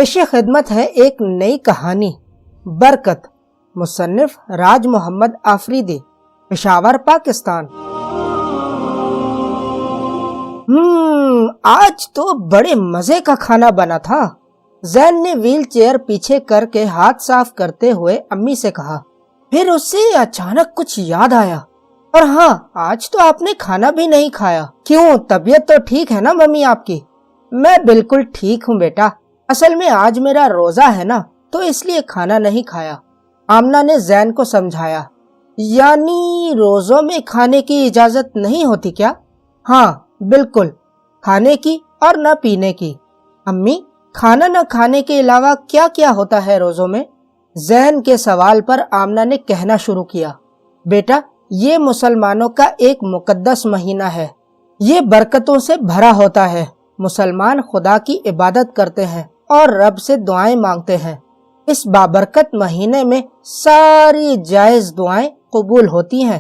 پیش خدمت ہے ایک نئی کہانی برکت، مصنف راج محمد آفریدی، پشاور، پاکستان۔ آج تو بڑے مزے کا کھانا بنا تھا۔ زین نے ویل چیئر پیچھے کر کے ہاتھ صاف کرتے ہوئے امی سے کہا۔ پھر اسے اچانک کچھ یاد آیا، اور ہاں، آج تو آپ نے کھانا بھی نہیں کھایا۔ کیوں، طبیعت تو ٹھیک ہے نا ممی آپ کی؟ میں بالکل ٹھیک ہوں بیٹا، اصل میں آج میرا روزہ ہے نا، تو اس لیے کھانا نہیں کھایا، آمنہ نے زین کو سمجھایا۔ یعنی روزوں میں کھانے کی اجازت نہیں ہوتی کیا؟ ہاں بالکل، کھانے کی اور نہ پینے کی۔ امی، کھانا نہ کھانے کے علاوہ کیا کیا ہوتا ہے روزوں میں؟ زین کے سوال پر آمنہ نے کہنا شروع کیا۔ بیٹا، یہ مسلمانوں کا ایک مقدس مہینہ ہے، یہ برکتوں سے بھرا ہوتا ہے۔ مسلمان خدا کی عبادت کرتے ہیں اور رب سے دعائیں مانگتے ہیں۔ اس بابرکت مہینے میں ساری جائز دعائیں قبول ہوتی ہیں۔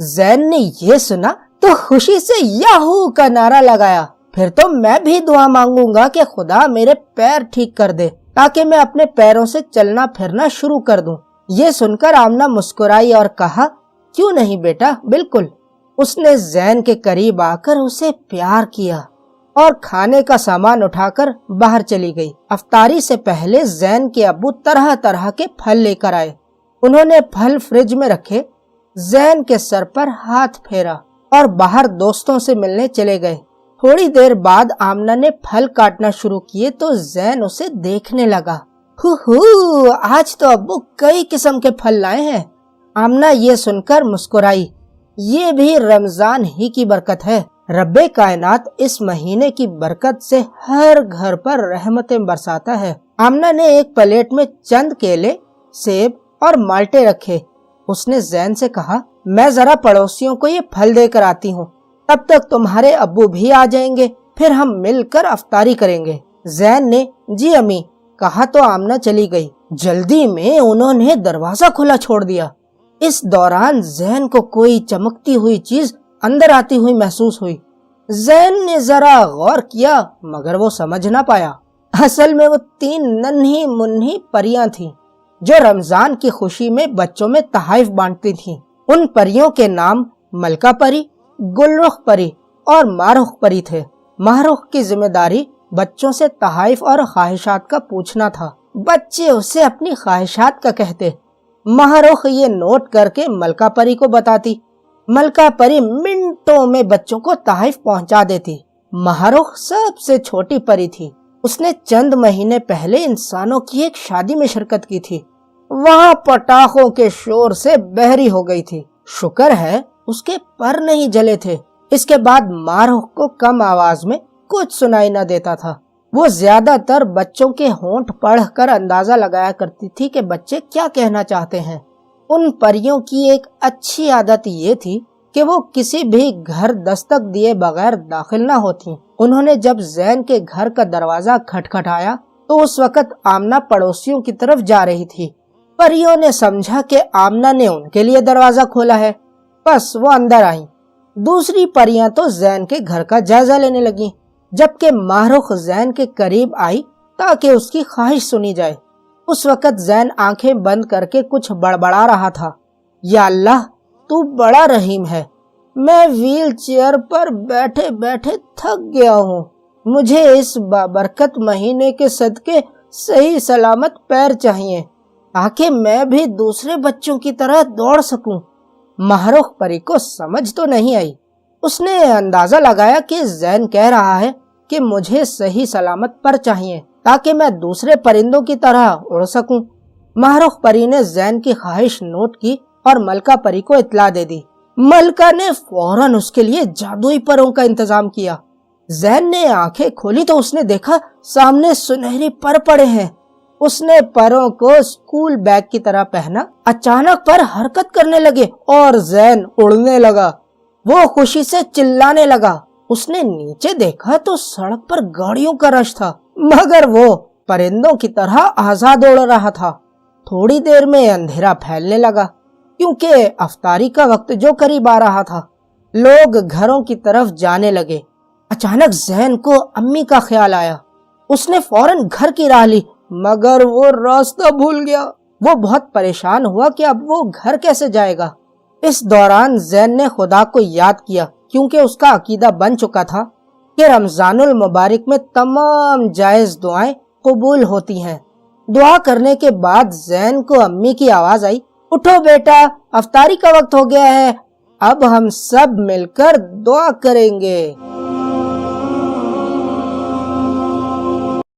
زین نے یہ سنا تو خوشی سے یاہو کا نعرہ لگایا۔ پھر تو میں بھی دعا مانگوں گا کہ خدا میرے پیر ٹھیک کر دے تاکہ میں اپنے پیروں سے چلنا پھرنا شروع کر دوں۔ یہ سن کر آمنہ مسکرائی اور کہا، کیوں نہیں بیٹا، بالکل۔ اس نے زین کے قریب آ کر اسے پیار کیا اور کھانے کا سامان اٹھا کر باہر چلی گئی۔ افطاری سے پہلے زین کے ابو طرح طرح کے پھل لے کر آئے۔ انہوں نے پھل فریج میں رکھے، زین کے سر پر ہاتھ پھیرا اور باہر دوستوں سے ملنے چلے گئے۔ تھوڑی دیر بعد آمنہ نے پھل کاٹنا شروع کیے تو زین اسے دیکھنے لگا۔ آج تو ابو کئی قسم کے پھل لائے ہیں۔ آمنہ یہ سن کر مسکرائی۔ یہ بھی رمضان ہی کی برکت ہے۔ رب کائنات اس مہینے کی برکت سے ہر گھر پر رحمتیں برساتا ہے۔ آمنہ نے ایک پلیٹ میں چند کیلے، سیب اور مالٹے رکھے۔ اس نے زین سے کہا، میں ذرا پڑوسیوں کو یہ پھل دے کر آتی ہوں، تب تک تمہارے ابو بھی آ جائیں گے، پھر ہم مل کر افطاری کریں گے۔ زین نے جی امی کہا تو آمنہ چلی گئی۔ جلدی میں انہوں نے دروازہ کھلا چھوڑ دیا۔ اس دوران زین کو کوئی چمکتی ہوئی چیز اندر آتی ہوئی محسوس ہوئی۔ زین نے ذرا غور کیا مگر وہ سمجھ نہ پایا۔ اصل میں وہ 3 ننھی منھی پریاں تھیں جو رمضان کی خوشی میں بچوں میں تحائف بانٹتی تھیں۔ ان پریوں کے نام ملکہ پری، گل رخ پری اور ماہ پری تھے۔ ماہ کی ذمہ داری بچوں سے تحائف اور خواہشات کا پوچھنا تھا۔ بچے اسے اپنی خواہشات کا کہتے۔ ماہ یہ نوٹ کر کے ملکہ پری کو بتاتی۔ ملکہ پری منٹوں میں بچوں کو تحائف پہنچا دیتی۔ ماہ سب سے چھوٹی پری تھی۔ اس نے چند مہینے پہلے انسانوں کی ایک شادی میں شرکت کی تھی۔ وہاں پٹاخوں کے شور سے بہری ہو گئی تھی۔ شکر ہے اس کے پر نہیں جلے تھے۔ اس کے بعد ماہ کو کم آواز میں کچھ سنائی نہ دیتا تھا۔ وہ زیادہ تر بچوں کے ہونٹ پڑھ کر اندازہ لگایا کرتی تھی کہ بچے کیا کہنا چاہتے ہیں۔ ان پریوں کی ایک اچھی عادت یہ تھی کہ وہ کسی بھی گھر دستک دیے بغیر داخل نہ ہوتی۔ انہوں نے جب زین کے گھر کا دروازہ کھٹکھٹایا تو اس وقت آمنہ پڑوسیوں کی طرف جا رہی تھی۔ پریوں نے سمجھا کہ آمنہ نے ان کے لیے دروازہ کھولا ہے، بس وہ اندر آئیں۔ دوسری پریاں تو زین کے گھر کا جائزہ لینے لگیں، جبکہ ماہ زین کے قریب آئی تاکہ اس کی خواہش سنی جائے۔ اس وقت زین آنکھیں بند کر کے کچھ بڑبڑا رہا تھا۔ یا اللہ، تو بڑا رحیم ہے، میں ویل چیئر پر بیٹھے بیٹھے تھک گیا ہوں، مجھے اس بابرکت مہینے کے صدقے صحیح سلامت پیر چاہیے تاکہ میں بھی دوسرے بچوں کی طرح دوڑ سکوں۔ ماہ پری کو سمجھ تو نہیں آئی۔ اس نے اندازہ لگایا کہ زین کہہ رہا ہے کہ مجھے صحیح سلامت پر چاہیے تاکہ میں دوسرے پرندوں کی طرح اڑ سکوں۔ ماہ پری نے زین کی خواہش نوٹ کی اور ملکہ پری کو اطلاع دے دی۔ ملکہ نے فوراً اس کے لیے جادوئی پروں کا انتظام کیا۔ زین نے آنکھیں کھولی تو اس نے دیکھا سامنے سنہری پر پڑے ہیں۔ اس نے پروں کو اسکول بیگ کی طرح پہنا۔ اچانک پر حرکت کرنے لگے اور زین اڑنے لگا۔ وہ خوشی سے چلانے لگا۔ اس نے نیچے دیکھا تو سڑک پر گاڑیوں کا رش تھا، مگر وہ پرندوں کی طرح آزاد اڑ رہا تھا۔ تھوڑی دیر میں اندھیرا پھیلنے لگا کیونکہ افطاری کا وقت جو قریب آ رہا تھا۔ لوگ گھروں کی طرف جانے لگے۔ اچانک زین کو امی کا خیال آیا۔ اس نے فوراً گھر کی راہ لی مگر وہ راستہ بھول گیا۔ وہ بہت پریشان ہوا کہ اب وہ گھر کیسے جائے گا۔ اس دوران زین نے خدا کو یاد کیا، کیونکہ اس کا عقیدہ بن چکا تھا کہ رمضان المبارک میں تمام جائز دعائیں قبول ہوتی ہیں۔ دعا کرنے کے بعد زین کو امی کی آواز آئی، اٹھو بیٹا، افطاری کا وقت ہو گیا ہے، اب ہم سب مل کر دعا کریں گے۔